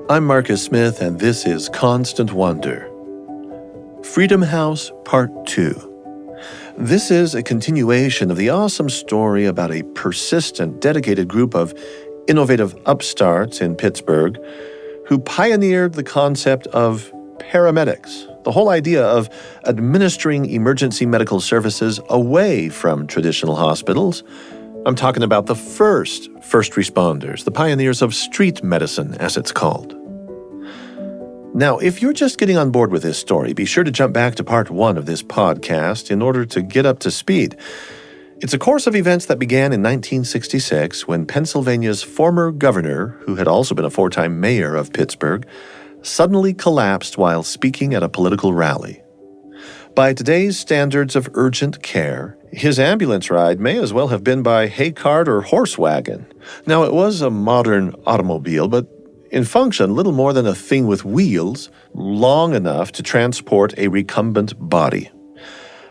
I'm Marcus Smith, and this is Constant Wonder. Freedom House Part 2. This is a continuation of the awesome story about a persistent, dedicated group of innovative upstarts in Pittsburgh who pioneered the concept of paramedics, the whole idea of administering emergency medical services away from traditional hospitals. I'm talking about the first responders, the pioneers of street medicine, as it's called. Now, if you're just getting on board with this story, be sure to jump back to part 1 of this podcast in order to get up to speed. It's a course of events that began in 1966 when Pennsylvania's former governor, who had also been a 4-time mayor of Pittsburgh, suddenly collapsed while speaking at a political rally. By today's standards of urgent care, his ambulance ride may as well have been by hay cart or horse wagon. Now, it was a modern automobile, but in function, little more than a thing with wheels, long enough to transport a recumbent body.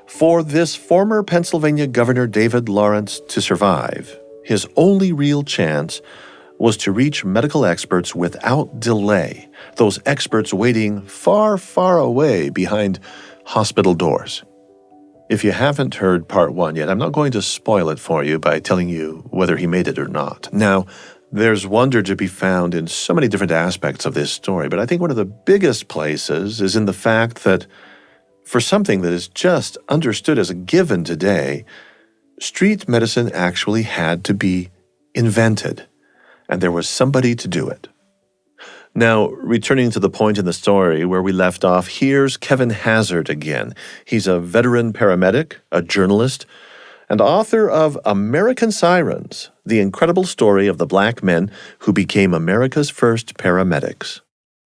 For this former Pennsylvania Governor David Lawrence to survive, his only real chance was to reach medical experts without delay, those experts waiting far, far away behind hospital doors. If you haven't heard part 1 yet, I'm not going to spoil it for you by telling you whether he made it or not. Now, there's wonder to be found in so many different aspects of this story, but I think one of the biggest places is in the fact that for something that is just understood as a given today, street medicine actually had to be invented, and there was somebody to do it. Now, returning to the point in the story where we left off, here's Kevin Hazzard again. He's a veteran paramedic, a journalist, and author of American Sirens, the incredible story of the black men who became America's first paramedics.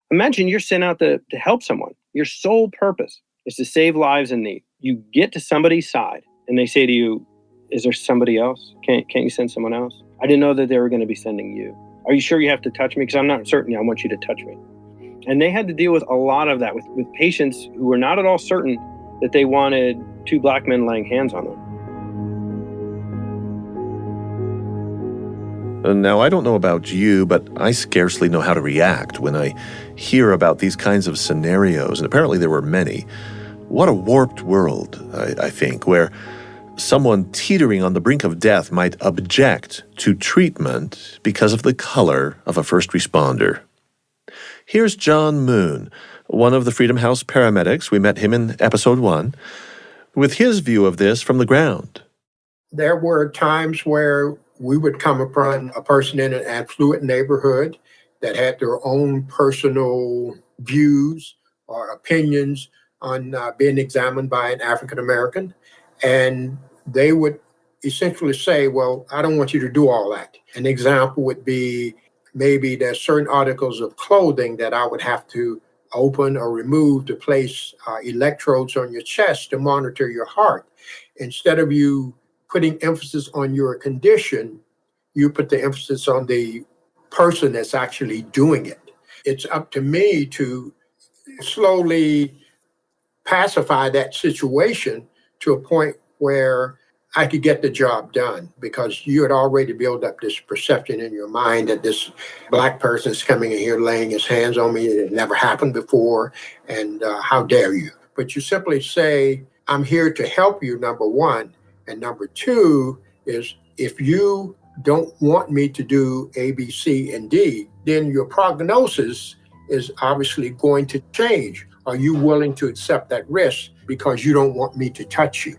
Imagine you're sent out to help someone. Your sole purpose is to save lives in need. You get to somebody's side, and they say to you, is there somebody else? Can't you send someone else? I didn't know that they were going to be sending you. Are you sure you have to touch me? Because I'm not certain I want you to touch me. And they had to deal with a lot of that with patients who were not at all certain that they wanted 2 black men laying hands on them. Now, I don't know about you, but I scarcely know how to react when I hear about these kinds of scenarios, and apparently there were many. What a warped world, I think, where someone teetering on the brink of death might object to treatment because of the color of a first responder. Here's John Moon, one of the Freedom House paramedics. We met him in episode 1, with his view of this from the ground. There were times where we would come upon a person in an affluent neighborhood that had their own personal views or opinions on being examined by an African American. And they would essentially say, well, I don't want you to do all that. An example would be maybe there's certain articles of clothing that I would have to open or remove to place electrodes on your chest to monitor your heart. Instead of you putting emphasis on your condition, you put the emphasis on the person that's actually doing it. It's up to me to slowly pacify that situation to a point where I could get the job done, because you had already built up this perception in your mind that this black person is coming in here laying his hands on me. It had never happened before, and how dare you? But you simply say, I'm here to help you, number one. And number 2 is, if you don't want me to do A, B, C, and D, then your prognosis is obviously going to change. Are you willing to accept that risk because you don't want me to touch you?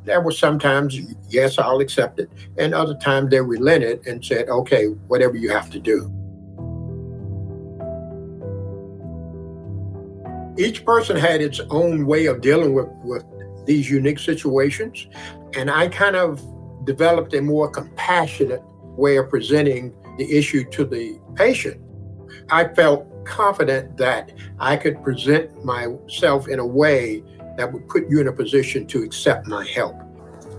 There were sometimes, yes, I'll accept it. And other times they relented and said, okay, whatever you have to do. Each person had its own way of dealing with these unique situations. And I kind of developed a more compassionate way of presenting the issue to the patient. I felt confident that I could present myself in a way that would put you in a position to accept my help.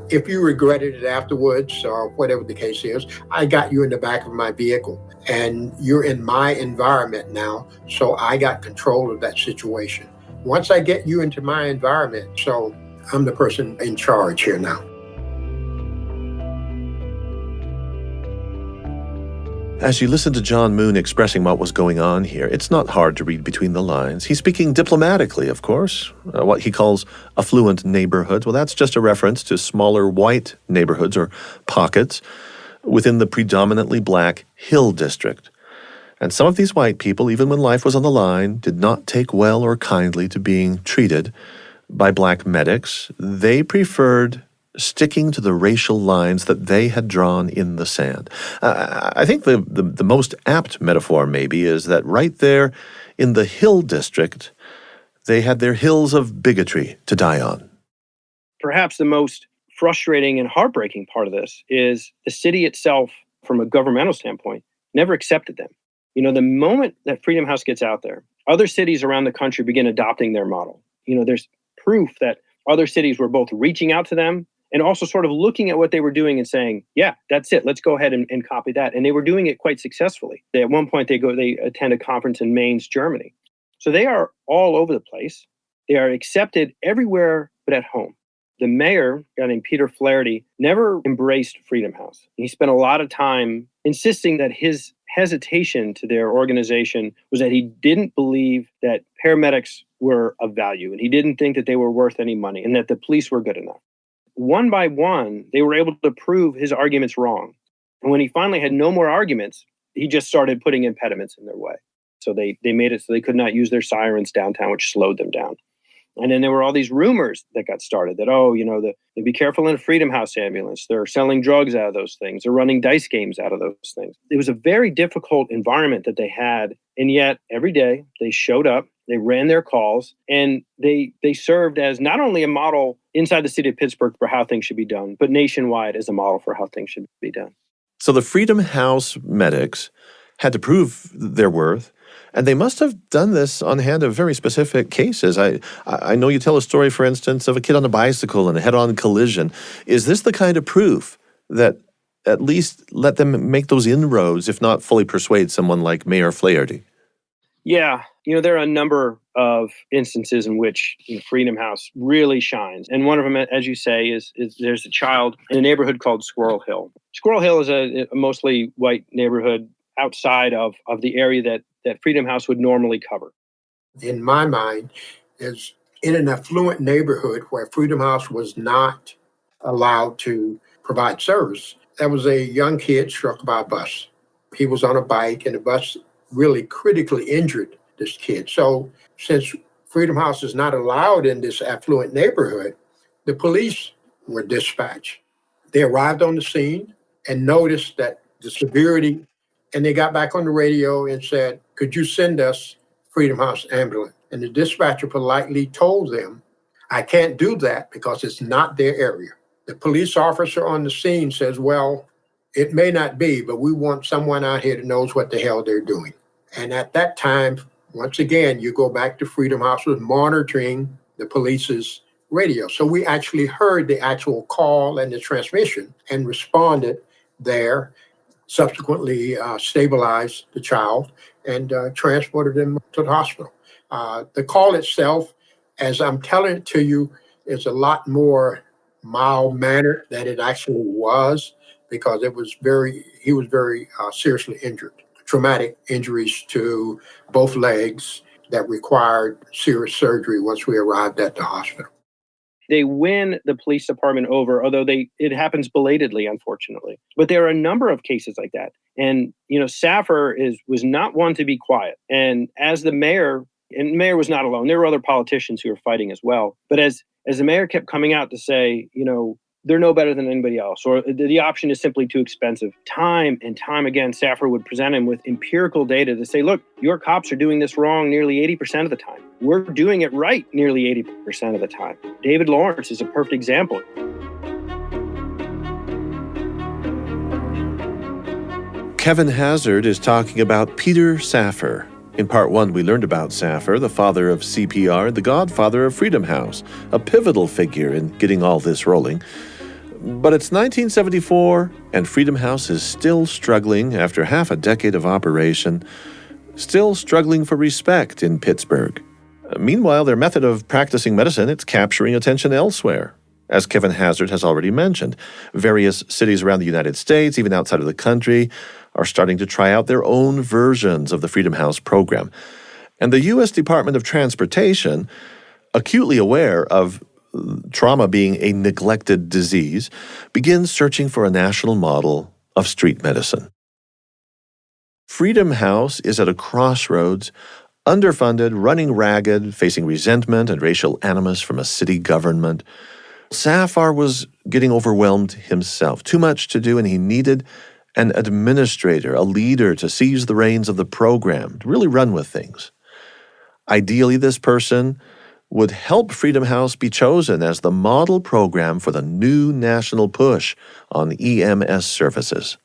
If you regretted it afterwards, or whatever the case is, I got you in the back of my vehicle, and you're in my environment now, so I got control of that situation. Once I get you into my environment, so I'm the person in charge here now. As you listen to John Moon expressing what was going on here, it's not hard to read between the lines. He's speaking diplomatically, of course, what he calls affluent neighborhoods. Well, that's just a reference to smaller white neighborhoods or pockets within the predominantly black Hill District. And some of these white people, even when life was on the line, did not take well or kindly to being treated by black medics. They preferred sticking to the racial lines that they had drawn in the sand. I think the most apt metaphor maybe is that right there in the Hill District, they had their hills of bigotry to die on. Perhaps the most frustrating and heartbreaking part of this is the city itself, from a governmental standpoint, never accepted them. The moment that Freedom House gets out there, other cities around the country begin adopting their model. There's proof that other cities were both reaching out to them and also sort of looking at what they were doing and saying, yeah, that's it. Let's go ahead and copy that. And they were doing it quite successfully. At one point, they attend a conference in Mainz, Germany. So they are all over the place. They are accepted everywhere but at home. The mayor, a guy named Peter Flaherty, never embraced Freedom House. He spent a lot of time insisting that his hesitation to their organization was that he didn't believe that paramedics were of value, and he didn't think that they were worth any money, and that the police were good enough. One by one, they were able to prove his arguments wrong. And when he finally had no more arguments, he just started putting impediments in their way. So they made it so they could not use their sirens downtown, which slowed them down. And then there were all these rumors that got started that, be careful in a Freedom House ambulance. They're selling drugs out of those things. They're running dice games out of those things. It was a very difficult environment that they had. And yet every day they showed up, they ran their calls, and they served as not only a model inside the city of Pittsburgh for how things should be done, but nationwide as a model for how things should be done. So the Freedom House medics had to prove their worth. And they must have done this on hand of very specific cases. I know you tell a story, for instance, of a kid on a bicycle and a head-on collision. Is this the kind of proof that at least let them make those inroads, if not fully persuade someone like Mayor Flaherty? Yeah. There are a number of instances in which Freedom House really shines. And one of them, as you say, is there's a child in a neighborhood called Squirrel Hill. Squirrel Hill is a mostly white neighborhood outside of the area that Freedom House would normally cover. In my mind, is in an affluent neighborhood where Freedom House was not allowed to provide service, there was a young kid struck by a bus. He was on a bike, and the bus really critically injured this kid. So since Freedom House is not allowed in this affluent neighborhood, the police were dispatched. They arrived on the scene and noticed that the severity, and they got back on the radio and said, could you send us Freedom House ambulance? And the dispatcher politely told them, I can't do that because it's not their area. The police officer on the scene says, well, it may not be, but we want someone out here that knows what the hell they're doing. And at that time, once again, you go back to Freedom House was monitoring the police's radio. So we actually heard the actual call and the transmission and responded there, subsequently stabilized the child and transported him to the hospital. The call itself, as I'm telling it to you, is a lot more mild-mannered than it actually was, because he was very seriously injured. Traumatic injuries to both legs that required serious surgery once we arrived at the hospital. They win the police department over, although it happens belatedly, unfortunately. But there are a number of cases like that. And, Saffer was not one to be quiet. And as the mayor, and the mayor was not alone, there were other politicians who were fighting as well. But as the mayor kept coming out to say, they're no better than anybody else, or the option is simply too expensive, time and time again, Saffer would present him with empirical data to say, look, your cops are doing this wrong nearly 80% of the time. We're doing it right nearly 80% of the time. David Lawrence is a perfect example. Kevin Hazzard is talking about Peter Saffer. In part one, we learned about Saffer, the father of CPR, the godfather of Freedom House, a pivotal figure in getting all this rolling. But it's 1974, and Freedom House is still struggling after half a decade of operation, still struggling for respect in Pittsburgh. Meanwhile, their method of practicing medicine, it's capturing attention elsewhere. As Kevin Hazzard has already mentioned, various cities around the United States, even outside of the country, are starting to try out their own versions of the Freedom House program. And the U.S. Department of Transportation, acutely aware of trauma being a neglected disease, begins searching for a national model of street medicine. Freedom House is at a crossroads, underfunded, running ragged, facing resentment and racial animus from a city government. Safar was getting overwhelmed himself, too much to do, and he needed an administrator, a leader to seize the reins of the program, to really run with things. Ideally, this person would help Freedom House be chosen as the model program for the new national push on EMS services.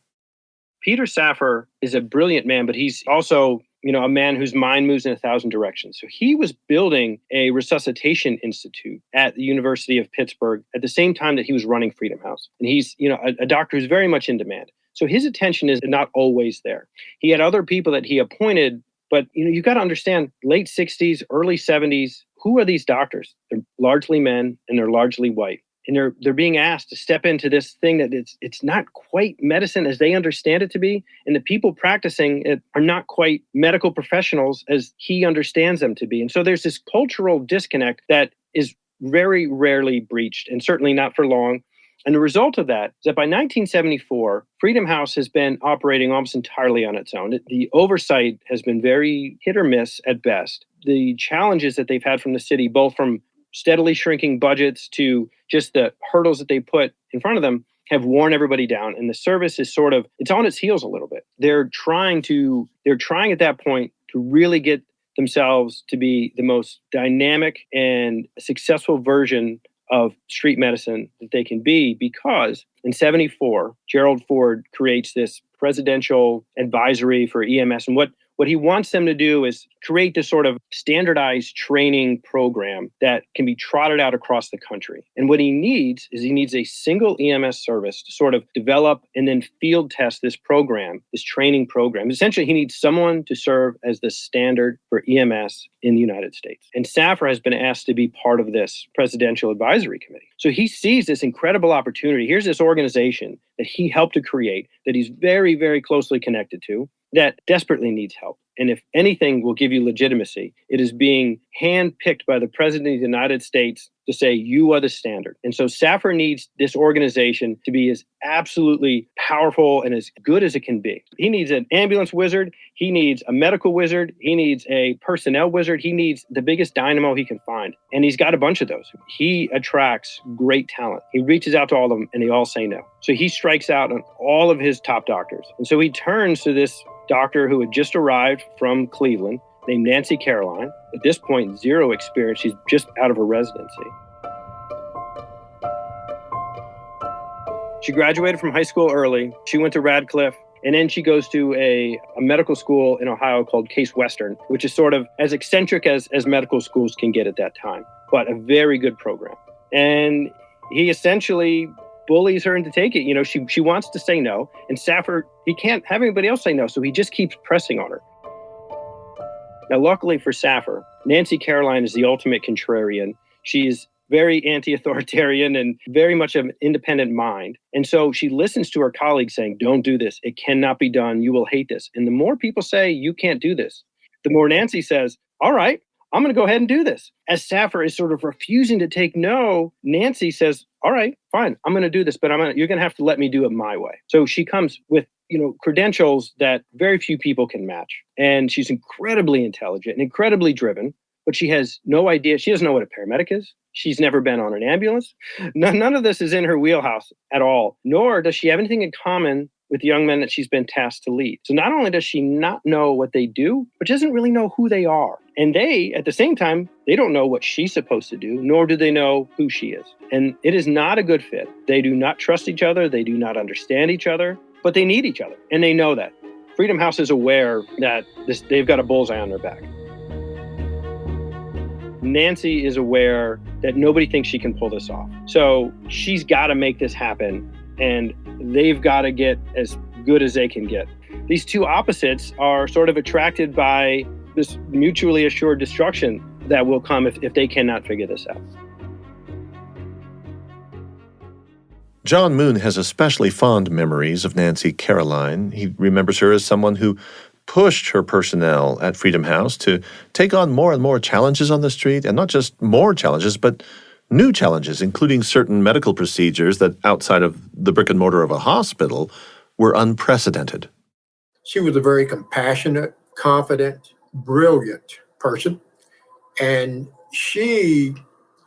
Peter Safar is a brilliant man, but he's also, a man whose mind moves in 1,000 directions. So he was building a resuscitation institute at the University of Pittsburgh at the same time that he was running Freedom House. And he's, a doctor who's very much in demand. So his attention is not always there. He had other people that he appointed, but, you've got to understand, late 60s, early 70s, who are these doctors? They're largely men and they're largely white. And they're being asked to step into this thing that it's not quite medicine as they understand it to be. And the people practicing it are not quite medical professionals as he understands them to be. And so there's this cultural disconnect that is very rarely breached, and certainly not for long. And the result of that is that by 1974, Freedom House has been operating almost entirely on its own. The oversight has been very hit or miss at best. The challenges that they've had from the city, both from steadily shrinking budgets to just the hurdles that they put in front of them, have worn everybody down. And the service is it's on its heels a little bit. They're trying at that point to really get themselves to be the most dynamic and successful version of street medicine that they can be, because in 74, Gerald Ford creates this presidential advisory for EMS. And what he wants them to do is create this sort of standardized training program that can be trotted out across the country. And what he needs is a single EMS service to sort of develop and then field test this program, this training program. Essentially, he needs someone to serve as the standard for EMS in the United States. And Safar has been asked to be part of this presidential advisory committee. So he sees this incredible opportunity. Here's this organization that he helped to create, that he's very, very closely connected to, that desperately needs help. And if anything will give you legitimacy, it is being handpicked by the President of the United States to say, you are the standard. And so Safar needs this organization to be as absolutely powerful and as good as it can be. He needs an ambulance wizard. He needs a medical wizard. He needs a personnel wizard. He needs the biggest dynamo he can find. And he's got a bunch of those. He attracts great talent. He reaches out to all of them and they all say no. So he strikes out on all of his top doctors. And so he turns to this doctor who had just arrived from Cleveland, named Nancy Caroline. At this point, zero experience. She's just out of her residency. She graduated from high school early. She went to Radcliffe, and then she goes to a medical school in Ohio called Case Western, which is sort of as eccentric as medical schools can get at that time, but a very good program. And he essentially bullies her into taking it. She wants to say no, and Safar, he can't have anybody else say no, so he just keeps pressing on her. Now, luckily for Safar, Nancy Caroline is the ultimate contrarian. She's very anti-authoritarian and very much of an independent mind. And so she listens to her colleagues saying, don't do this. It cannot be done. You will hate this. And the more people say, you can't do this, the more Nancy says, all right, I'm going to go ahead and do this. As Safar is sort of refusing to take no, Nancy says, all right, fine, I'm going to do this, but you're going to have to let me do it my way. So she comes with credentials that very few people can match. And she's incredibly intelligent and incredibly driven, but she has no idea. She doesn't know what a paramedic is. She's never been on an ambulance. None of this is in her wheelhouse at all, nor does she have anything in common with young men that she's been tasked to lead. So not only does she not know what they do, but she doesn't really know who they are. And they, at the same time, they don't know what she's supposed to do, nor do they know who she is. And it is not a good fit. They do not trust each other. They do not understand each other, but they need each other. And they know that. Freedom House is aware that they've got a bullseye on their back. Nancy is aware that nobody thinks she can pull this off. So she's got to make this happen, and they've got to get as good as they can get. These two opposites are sort of attracted by this mutually assured destruction that will come if they cannot figure this out. John Moon has especially fond memories of Nancy Caroline. He remembers her as someone who pushed her personnel at Freedom House to take on more and more challenges on the street, and not just more challenges, but new challenges, including certain medical procedures that, outside of the brick and mortar of a hospital, were unprecedented. She was a very compassionate, confident, brilliant person. And she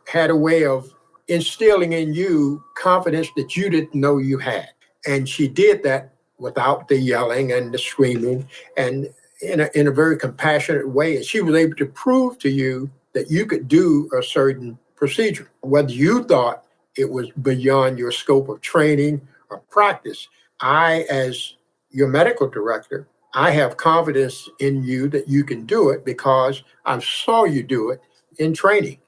had a way of instilling in you confidence that you didn't know you had. And she did that without the yelling and the screaming, and in a very compassionate way. And she was able to prove to you that you could do a certain procedure, whether you thought it was beyond your scope of training or practice. I, as your medical director, I have confidence in you that you can do it because I saw you do it in training.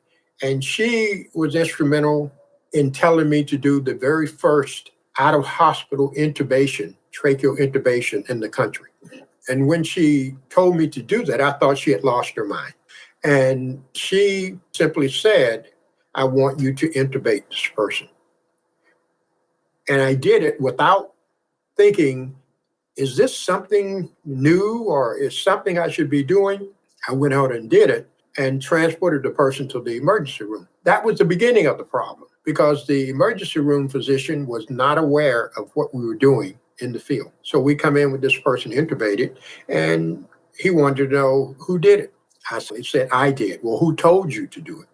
And she was instrumental in telling me to do the very first out-of-hospital intubation, tracheal intubation in the country. And when she told me to do that, I thought she had lost her mind. And she simply said, I want you to intubate this person. And I did it without thinking, is this something new or is something I should be doing? I went out and did it and transported the person to the emergency room. That was the beginning of the problem because the emergency room physician was not aware of what we were doing in the field. So we come in with this person intubated and he wanted to know who did it. I said, I did. Well, who told you to do it?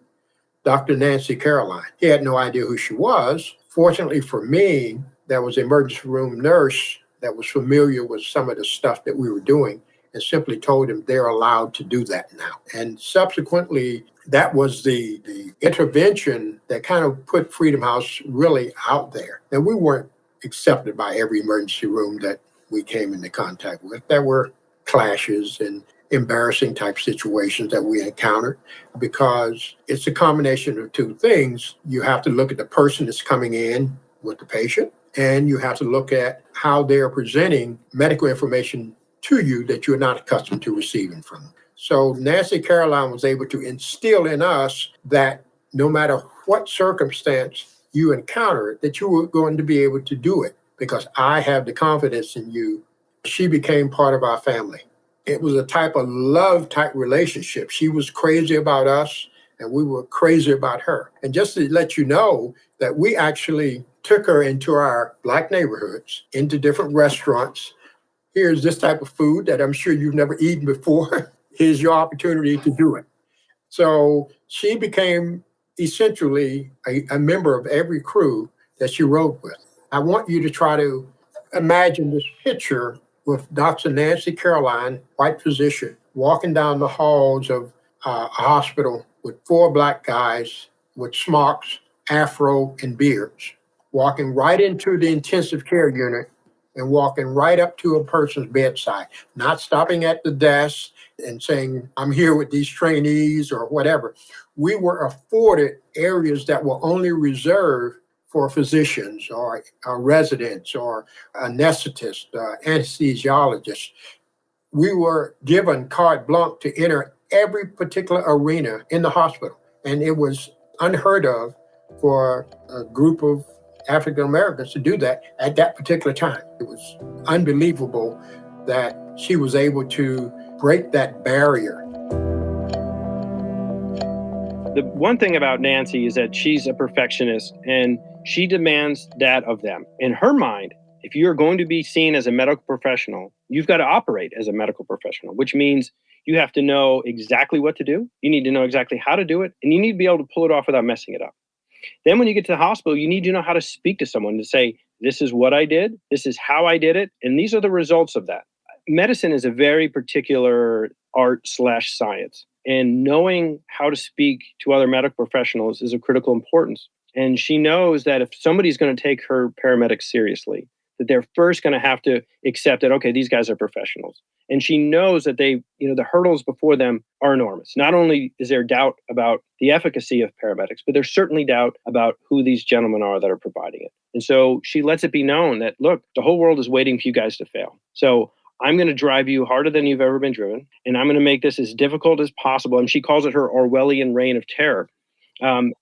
Dr. Nancy Caroline. He had no idea who she was. Fortunately for me, there was an emergency room nurse that was familiar with some of the stuff that we were doing and simply told him they're allowed to do that now. And subsequently, that was the intervention that kind of put Freedom House really out there. And we weren't accepted by every emergency room that we came into contact with. There were clashes and embarrassing type situations that we encountered because it's a combination of two things. You have to look at the person that's coming in with the patient, and you have to look at how they're presenting medical information to you that you're not accustomed to receiving from them. So Nancy Caroline was able to instill in us that no matter what circumstance you encounter, that you were going to be able to do it because I have the confidence in you. She became part of our family. It was a type of love type relationship. She was crazy about us and we were crazy about her. And just to let you know that we actually took her into our Black neighborhoods, into different restaurants. Here's this type of food that I'm sure you've never eaten before. Here's your opportunity to do it. So she became essentially a member of every crew that she rode with. I want you to try to imagine this picture with Dr. Nancy Caroline, white physician, walking down the halls of a hospital with 4 Black guys with smocks, afro, and beards, walking right into the intensive care unit and walking right up to a person's bedside, not stopping at the desk and saying, I'm here with these trainees or whatever. We were afforded areas that were only reserved for physicians or residents or anesthetists, anesthesiologists. We were given carte blanche to enter every particular arena in the hospital. And it was unheard of for a group of African Americans to do that at that particular time. It was unbelievable that she was able to break that barrier. The one thing about Nancy is that she's a perfectionist and she demands that of them. In her mind, if you're going to be seen as a medical professional, you've got to operate as a medical professional, which means you have to know exactly what to do. You need to know exactly how to do it, and you need to be able to pull it off without messing it up. Then when you get to the hospital, you need to know how to speak to someone to say, this is what I did, this is how I did it, and these are the results of that. Medicine is a very particular art/science, and knowing how to speak to other medical professionals is of critical importance. And she knows that if somebody's going to take her paramedics seriously, that they're first going to have to accept that, okay, these guys are professionals. And she knows that the hurdles before them are enormous. Not only is there doubt about the efficacy of paramedics, but there's certainly doubt about who these gentlemen are that are providing it. And so she lets it be known that, look, the whole world is waiting for you guys to fail. So I'm going to drive you harder than you've ever been driven, and I'm going to make this as difficult as possible. And she calls it her Orwellian reign of terror. And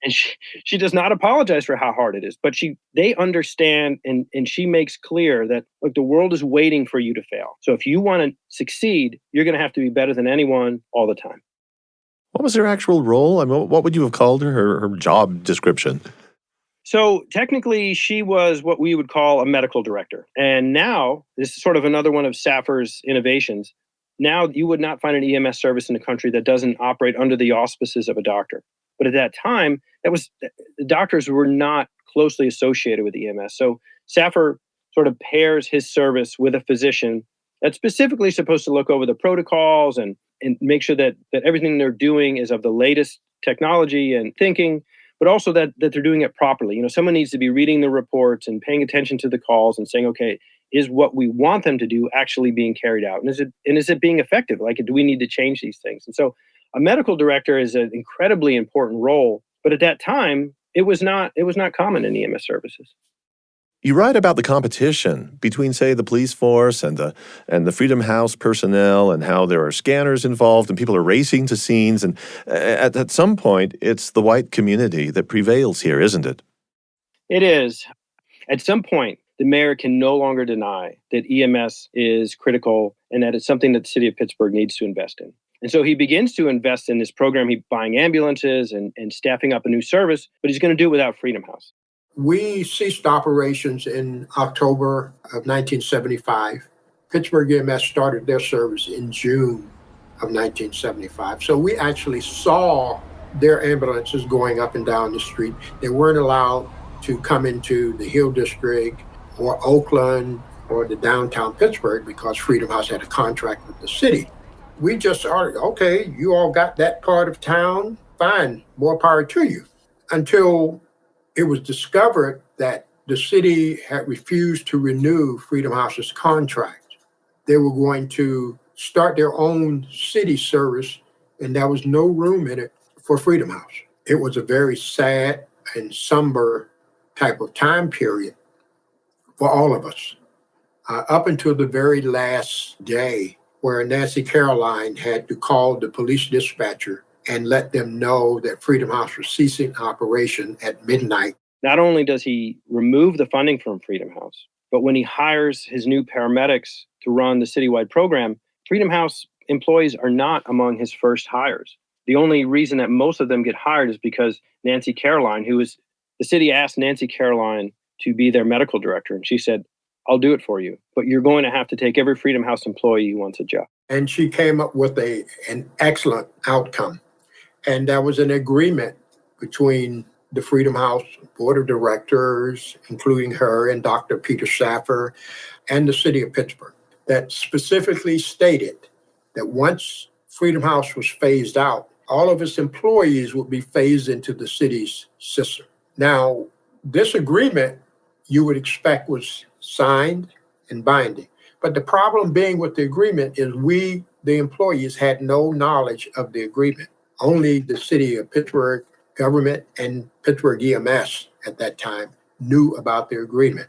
she does not apologize for how hard it is, but they understand, and she makes clear that, look, the world is waiting for you to fail. So if you want to succeed, you're going to have to be better than anyone all the time. What was her actual role? I mean, what would you have called her job description? So technically, she was what we would call a medical director. And now, this is sort of another one of Saffer's innovations. Now, you would not find an EMS service in the country that doesn't operate under the auspices of a doctor. But at that time, the doctors were not closely associated with EMS. So Saffer sort of pairs his service with a physician that's specifically supposed to look over the protocols and make sure that everything they're doing is of the latest technology and thinking, but also that they're doing it properly. You know, someone needs to be reading the reports and paying attention to the calls and saying, okay, is what we want them to do actually being carried out? And is it being effective? Like, do we need to change these things? And so a medical director is an incredibly important role, but at that time, it was not common in EMS services. You write about the competition between, say, the police force and the Freedom House personnel, and how there are scanners involved and people are racing to scenes. And at some point, it's the white community that prevails here, isn't it? It is. At some point, the mayor can no longer deny that EMS is critical and that it's something that the city of Pittsburgh needs to invest in. And so he begins to invest in this program. He's buying ambulances and staffing up a new service, but he's going to do it without Freedom House. We ceased operations in October of 1975. Pittsburgh EMS started their service in June of 1975. So we actually saw their ambulances going up and down the street. They weren't allowed to come into the Hill District or Oakland or the downtown Pittsburgh because Freedom House had a contract with the city. We just started, okay, you all got that part of town, fine, more power to you. Until it was discovered that the city had refused to renew Freedom House's contract. They were going to start their own city service, and there was no room in it for Freedom House. It was a very sad and somber type of time period for all of us, up until the very last day, where Nancy Caroline had to call the police dispatcher and let them know that Freedom House was ceasing operation at midnight. Not only does he remove the funding from Freedom House, but when he hires his new paramedics to run the citywide program, Freedom House employees are not among his first hires. The only reason that most of them get hired is because Nancy Caroline, the city asked Nancy Caroline to be their medical director, and she said, I'll do it for you, but you're going to have to take every Freedom House employee who wants a job. And she came up with an excellent outcome. And there was an agreement between the Freedom House Board of Directors, including her and Dr. Peter Saffer, and the city of Pittsburgh, that specifically stated that once Freedom House was phased out, all of its employees would be phased into the city's system. Now, this agreement you would expect was signed and binding. But the problem being with the agreement is we, the employees, had no knowledge of the agreement. Only the city of Pittsburgh government and Pittsburgh EMS at that time knew about the agreement.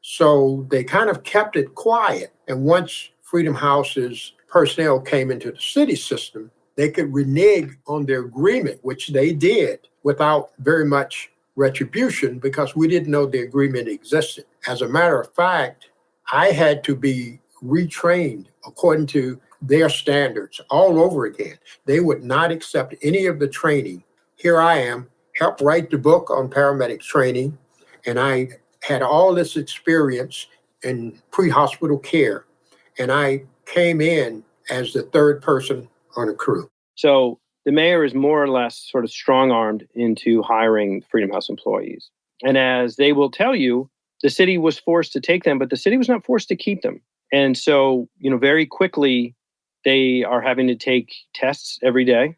So they kind of kept it quiet. And once Freedom House's personnel came into the city system, they could renege on their agreement, which they did without very much retribution because we didn't know the agreement existed. As a matter of fact, I had to be retrained according to their standards all over again. They would not accept any of the training. Here I am, helped write the book on paramedic training, and I had all this experience in pre-hospital care, and I came in as the third person on a crew. So the mayor is more or less sort of strong-armed into hiring Freedom House employees. And as they will tell you, the city was forced to take them, but the city was not forced to keep them. And so, very quickly, they are having to take tests every day.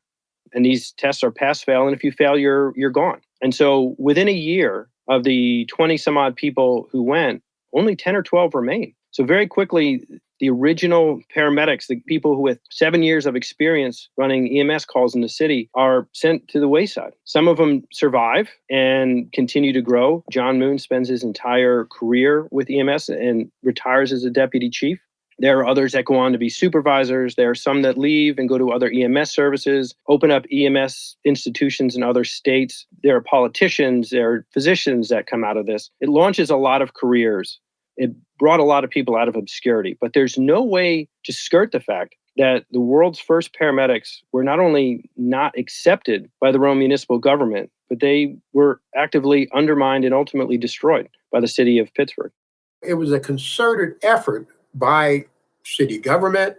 And these tests are pass-fail. And if you fail, you're gone. And so within a year of the 20 some odd people who went, only 10 or 12 remain. So very quickly, the original paramedics, the people who with 7 years of experience running EMS calls in the city, are sent to the wayside. Some of them survive and continue to grow. John Moon spends his entire career with EMS and retires as a deputy chief. There are others that go on to be supervisors. There are some that leave and go to other EMS services, open up EMS institutions in other states. There are politicians, there are physicians that come out of this. It launches a lot of careers. It brought a lot of people out of obscurity. But there's no way to skirt the fact that the world's first paramedics were not only not accepted by the Rome municipal government, but they were actively undermined and ultimately destroyed by the city of Pittsburgh. It was a concerted effort by city government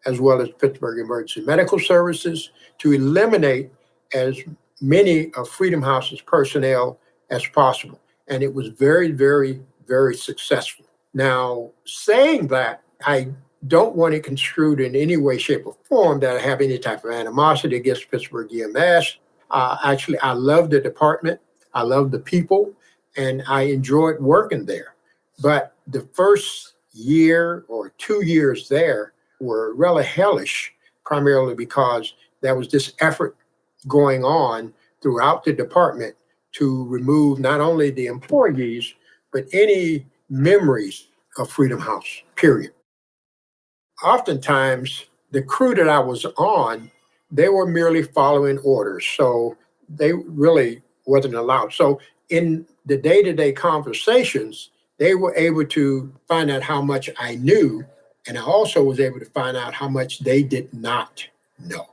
as well as Pittsburgh Emergency Medical Services to eliminate as many of Freedom House's personnel as possible. And it was very, very, very successful. Now, saying that, I don't want it construed in any way, shape, or form that I have any type of animosity against Pittsburgh EMS. Actually, I love the department. I love the people, and I enjoyed working there. But the first year or 2 years there were really hellish, primarily because there was this effort going on throughout the department to remove not only the employees, but any memories of Freedom House, period. Oftentimes, the crew that I was on, they were merely following orders, so they really wasn't allowed. So in the day-to-day conversations, they were able to find out how much I knew, and I also was able to find out how much they did not know.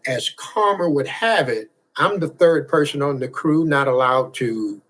As karma would have it, I'm the third person on the crew not allowed to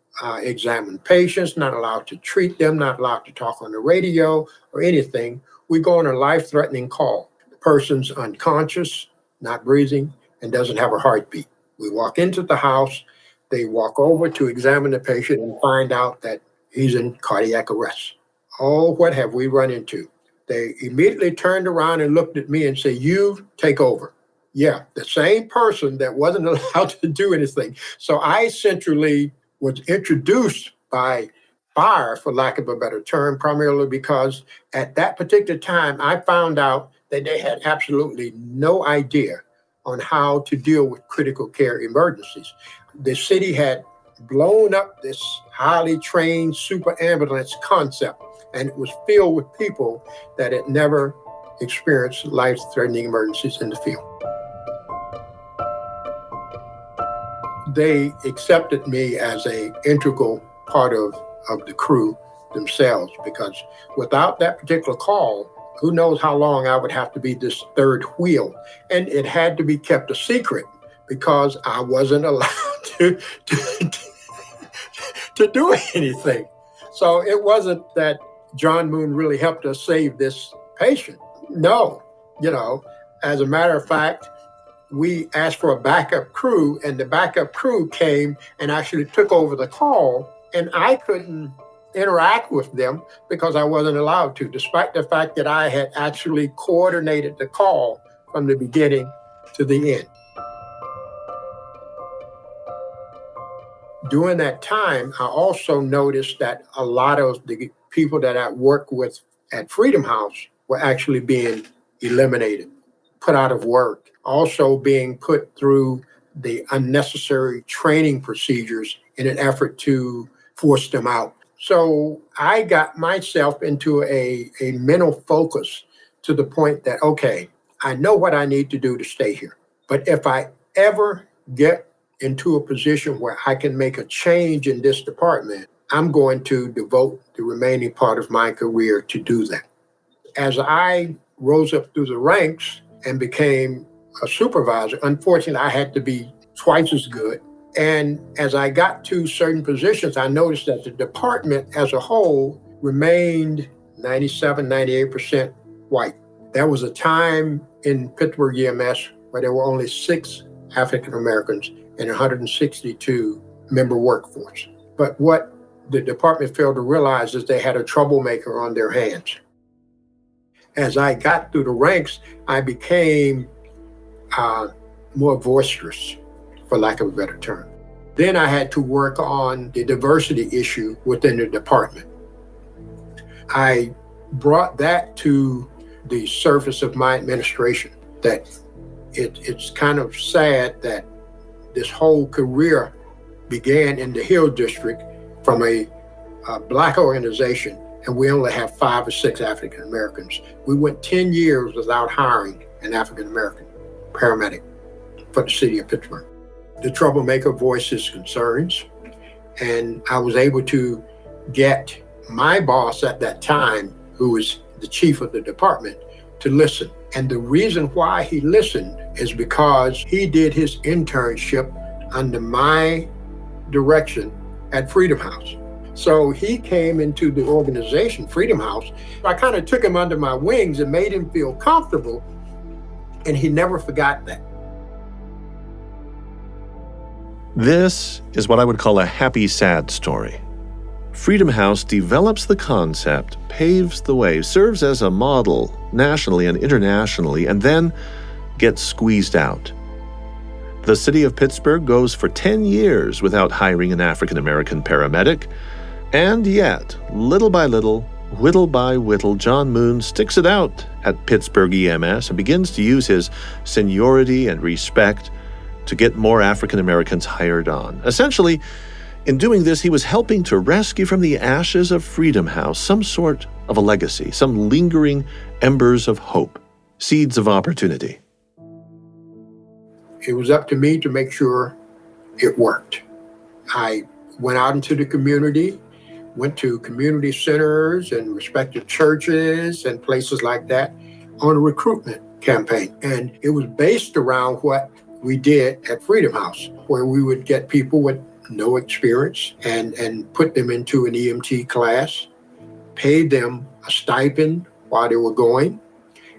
examine patients, not allowed to treat them, not allowed to talk on the radio or anything. We go on a life-threatening call. The person's unconscious, not breathing, and doesn't have a heartbeat. We walk into the house, they walk over to examine the patient and find out that he's in cardiac arrest. Oh, what have we run into? They immediately turned around and looked at me and said, "You take over." Yeah, the same person that wasn't allowed to do anything. So I essentially was introduced by fire, for lack of a better term, primarily because at that particular time, I found out that they had absolutely no idea on how to deal with critical care emergencies. The city had blown up this highly trained super ambulance concept, and it was filled with people that had never experienced life-threatening emergencies in the field. They accepted me as an integral part of the crew themselves, because without that particular call, who knows how long I would have to be this third wheel. And it had to be kept a secret because I wasn't allowed to do anything. So it wasn't that John Moon really helped us save this patient. No, as a matter of fact, we asked for a backup crew, and the backup crew came and actually took over the call, and I couldn't interact with them because I wasn't allowed to, despite the fact that I had actually coordinated the call from the beginning to the end. During that time, I also noticed that a lot of the people that I worked with at Freedom House were actually being eliminated, put out of work, also being put through the unnecessary training procedures in an effort to force them out. So I got myself into a mental focus to the point that, okay, I know what I need to do to stay here. But if I ever get into a position where I can make a change in this department, I'm going to devote the remaining part of my career to do that. As I rose up through the ranks and became a supervisor, unfortunately, I had to be twice as good. And as I got to certain positions, I noticed that the department as a whole remained 97, 98% white. There was a time in Pittsburgh EMS where there were only 6 African Americans and 162 member workforce. But what the department failed to realize is they had a troublemaker on their hands. As I got through the ranks, I became more boisterous, for lack of a better term. Then I had to work on the diversity issue within the department. I brought that to the surface of my administration, that it's kind of sad that this whole career began in the Hill District from a Black organization, and we only have 5 or 6 African Americans. We went 10 years without hiring an African American paramedic for the city of Pittsburgh. The troublemaker voiced his concerns, and I was able to get my boss at that time, who was the chief of the department, to listen. And the reason why he listened is because he did his internship under my direction at Freedom House. So he came into the organization, Freedom House. I kind of took him under my wings and made him feel comfortable, and he never forgot that. This is what I would call a happy, sad story. Freedom House develops the concept, paves the way, serves as a model nationally and internationally, and then gets squeezed out. The city of Pittsburgh goes for 10 years without hiring an African-American paramedic, and yet, little by little, whittle by whittle, John Moon sticks it out at Pittsburgh EMS and begins to use his seniority and respect to get more African Americans hired on. Essentially, in doing this, he was helping to rescue from the ashes of Freedom House some sort of a legacy, some lingering embers of hope, seeds of opportunity. It was up to me to make sure it worked. I went out into the community, went to community centers and respected churches and places like that on a recruitment campaign. And it was based around what we did at Freedom House, where we would get people with no experience and put them into an EMT class, paid them a stipend while they were going.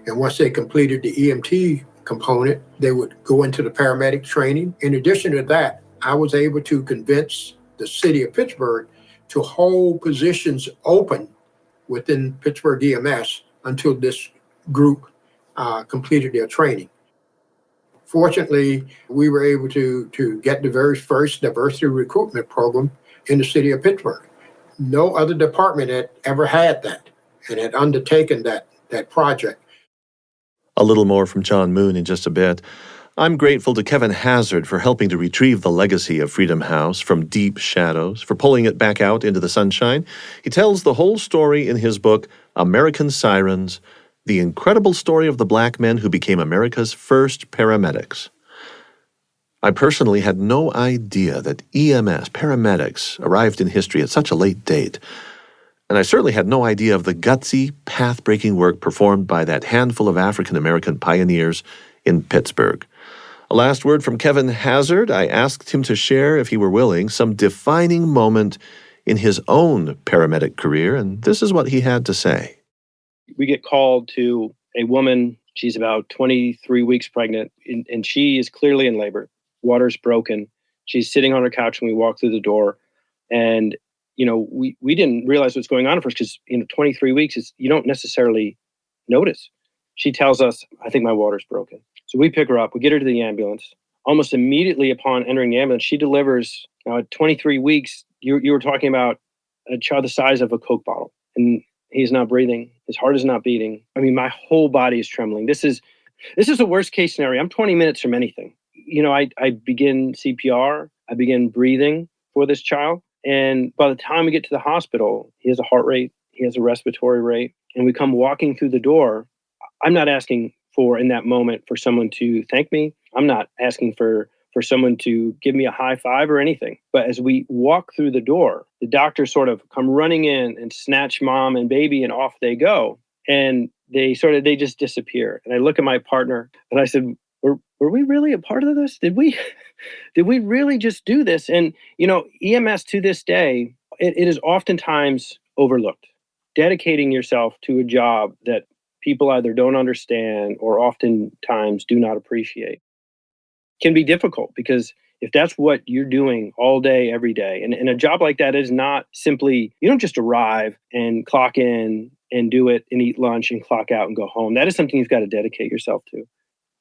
And once they completed the EMT component, they would go into the paramedic training. In addition to that, I was able to convince the city of Pittsburgh to hold positions open within Pittsburgh EMS until this group completed their training. Fortunately, we were able to get the very first diversity recruitment program in the city of Pittsburgh. No other department had ever had that and had undertaken that project. A little more from John Moon in just a bit. I'm grateful to Kevin Hazzard for helping to retrieve the legacy of Freedom House from deep shadows, for pulling it back out into the sunshine. He tells the whole story in his book, American Sirens, the incredible story of the black men who became America's first paramedics. I personally had no idea that EMS, paramedics, arrived in history at such a late date. And I certainly had no idea of the gutsy, path-breaking work performed by that handful of African-American pioneers in Pittsburgh. A last word from Kevin Hazzard. I asked him to share, if he were willing, some defining moment in his own paramedic career, and this is what he had to say. We get called to a woman. She's about 23 weeks pregnant, and she is clearly in labor. Water's broken. She's sitting on her couch when we walk through the door. And, we didn't realize what's going on at first because, 23 weeks is, you don't necessarily notice. She tells us, I think my water's broken. So we pick her up. We get her to the ambulance. Almost immediately upon entering the ambulance, she delivers. Now, at 23 weeks, you were talking about a child the size of a Coke bottle. And he's not breathing. His heart is not beating. I mean, my whole body is trembling. This is the worst case scenario. I'm 20 minutes from anything. I begin CPR. I begin breathing for this child. And by the time we get to the hospital, he has a heart rate. He has a respiratory rate. And we come walking through the door. I'm not asking for, in that moment, for someone to thank me. I'm not asking for someone to give me a high five or anything. But as we walk through the door, the doctors sort of come running in and snatch mom and baby, and off they go. And they just disappear. And I look at my partner and I said, were we really a part of this? Did we really just do this? And, EMS to this day, it is oftentimes overlooked. Dedicating yourself to a job that people either don't understand or oftentimes do not appreciate can be difficult, because if that's what you're doing all day, every day, and a job like that is not simply, you don't just arrive and clock in and do it and eat lunch and clock out and go home. That is something you've got to dedicate yourself to.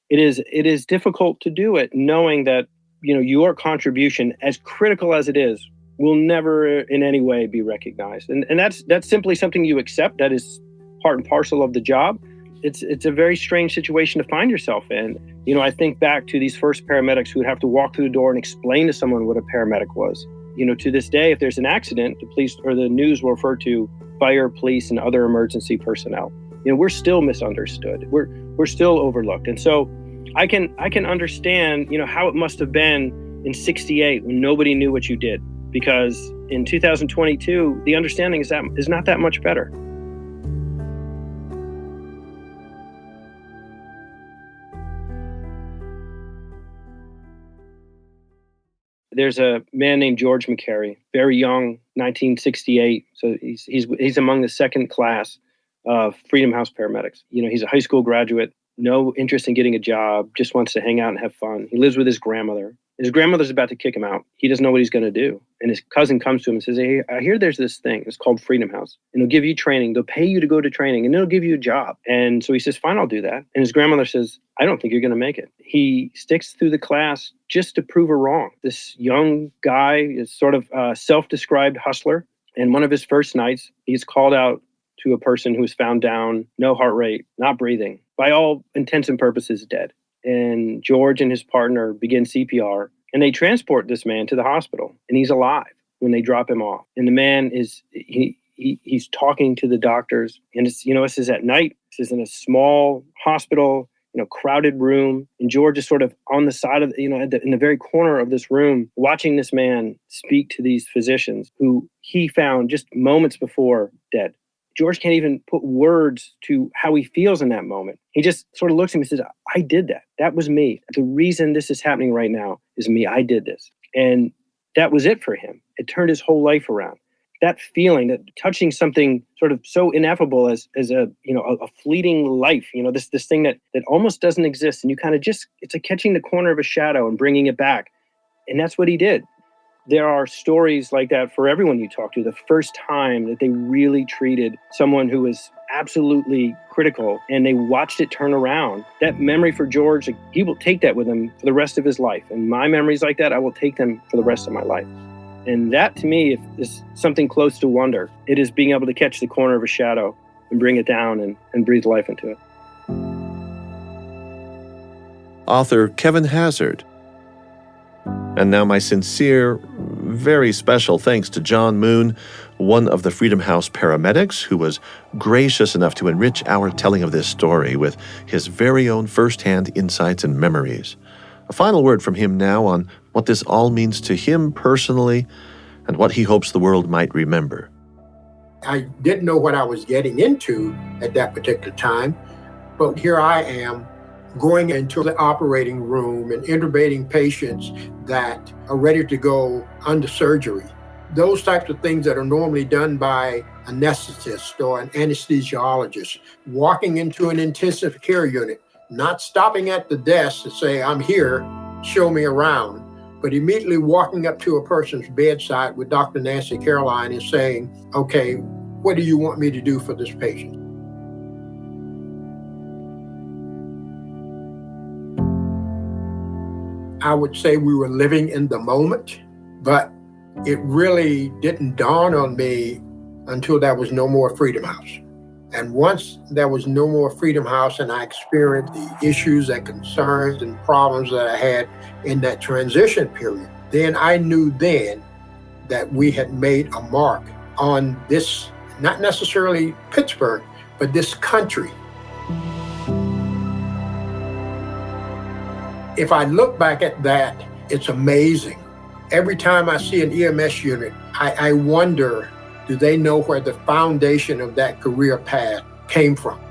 It is difficult to do it knowing that, your contribution, as critical as it is, will never in any way be recognized. And that's simply something you accept. That is part and parcel of the job. It's a very strange situation to find yourself in. I think back to these first paramedics who would have to walk through the door and explain to someone what a paramedic was. To this day, if there's an accident, the police or the news will refer to fire, police, and other emergency personnel. We're still misunderstood. We're still overlooked. And so I can understand, how it must have been in '68 when nobody knew what you did, because in 2022, the understanding is not that much better. There's a man named George McCary, very young, 1968. So he's among the second class of Freedom House paramedics. He's a high school graduate, no interest in getting a job, just wants to hang out and have fun. He lives with his grandmother. His grandmother's about to kick him out. He doesn't know what he's going to do. And his cousin comes to him and says, "Hey, I hear there's this thing. It's called Freedom House. And it'll give you training. They'll pay you to go to training, and it'll give you a job." And so he says, "Fine, I'll do that." And his grandmother says, "I don't think you're going to make it." He sticks through the class just to prove her wrong. This young guy is sort of a self-described hustler. And one of his first nights, he's called out to a person who was found down, no heart rate, not breathing, by all intents and purposes dead. And George and his partner begin CPR, and they transport this man to the hospital, and he's alive when they drop him off. And the man he's talking to the doctors, and this is at night. This is in a small hospital, crowded room, and George is sort of on the side of, in the very corner of this room, watching this man speak to these physicians who he found just moments before dead. George can't even put words to how he feels in that moment. He just sort of looks at me and says, "I did that. That was me. The reason this is happening right now is me. I did this." And that was it for him. It turned his whole life around. That feeling, that touching something sort of so ineffable as a fleeting life, this thing that almost doesn't exist. And you kind of it's like catching the corner of a shadow and bringing it back. And that's what he did. There are stories like that for everyone you talk to. The first time that they really treated someone who was absolutely critical and they watched it turn around, that memory for George, he will take that with him for the rest of his life. And my memories like that, I will take them for the rest of my life. And that, to me, is something close to wonder. It is being able to catch the corner of a shadow and bring it down and breathe life into it. Author Kevin Hazzard. And now my sincere, very special thanks to John Moon, one of the Freedom House paramedics, who was gracious enough to enrich our telling of this story with his very own firsthand insights and memories. A final word from him now on what this all means to him personally and what he hopes the world might remember. I didn't know what I was getting into at that particular time, but here I am, going into the operating room and intubating patients that are ready to go under surgery. Those types of things that are normally done by an anesthetist or an anesthesiologist, walking into an intensive care unit, not stopping at the desk to say, "I'm here, show me around," but immediately walking up to a person's bedside with Dr. Nancy Caroline and saying, "Okay, what do you want me to do for this patient?" I would say we were living in the moment, but it really didn't dawn on me until there was no more Freedom House. And once there was no more Freedom House and I experienced the issues and concerns and problems that I had in that transition period, then I knew then that we had made a mark on this, not necessarily Pittsburgh, but this country. If I look back at that, it's amazing. Every time I see an EMS unit, I wonder, do they know where the foundation of that career path came from?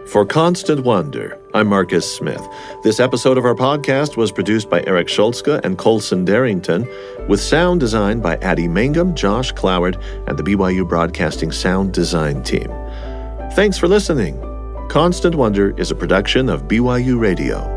For Constant Wonder, I'm Marcus Smith. This episode of our podcast was produced by Eric Schultzke and Colson Darrington, with sound design by Addie Mangum, Josh Cloward, and the BYU Broadcasting Sound Design Team. Thanks for listening. Constant Wonder is a production of BYU Radio.